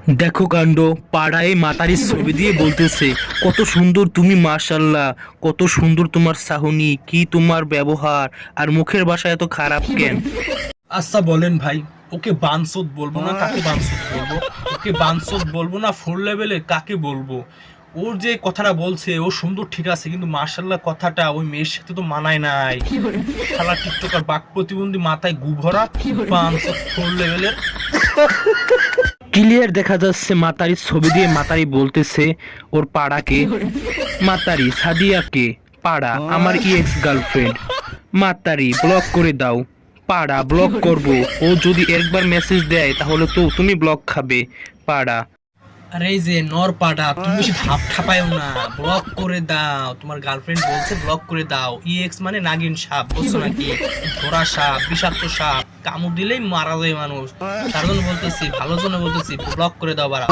দেখো কাণ্ড, পাড়ায় মাতারির ছবি দিয়ে বলতেছে কত সুন্দর তুমি, মাশাল্লাহ, কত সুন্দর তোমার চাহনি, কি তোমার ব্যবহার, আর মুখের ভাষা এত খারাপ কেন? আচ্ছা বলেন ভাই, ওকে বানসুদ বলবো না কাকে বানসুদ বলবো? ওকে বানসুদ বলবো না ফোর লেভেলে কাকে বলবো? ওর যে কথাটা বলছে ও সুন্দর ঠিক আছে, কিন্তু মার্শাল্লাহ কথাটা ওই মেয়ের সাথে তো মানায় নাই। শালা টিকটকার বাক প্রতিবন্ধী, মাথায় গু ভরা, বানসুদ ফোর লেভেলের। ক্লিয়ার দেখা যাচ্ছে মাতারির ছবি দিয়ে মাতারি বলতেছে ওর পাড়াকে, মাতারি সাদিয়াকে, পাড়া আমার এক্স গার্লফ্রেন্ড, মাতারি ব্লক করে দাও, পাড়া ব্লক করব, ও যদি একবার মেসেজ দেয় তাহলে তো তুমি ব্লক খাবে, পাড়া। আরে এই যে নরপাড়া, তুমি বেশি ভাব ঠাপায়ও না, ব্লক করে দাও, তোমার গার্লফ্রেন্ড বলছে ব্লক করে দাও। ইএক্স মানে নাগিন সাপ, বুঝছো নাকি? ধরা সাপ, বিষাক্ত সাপ, কামড় দিলেই মারা যায় মানুষ। তার জন্য বলতেছি, ভালোর জন্য বলতেছি, ব্লক করে দাও বাড়া।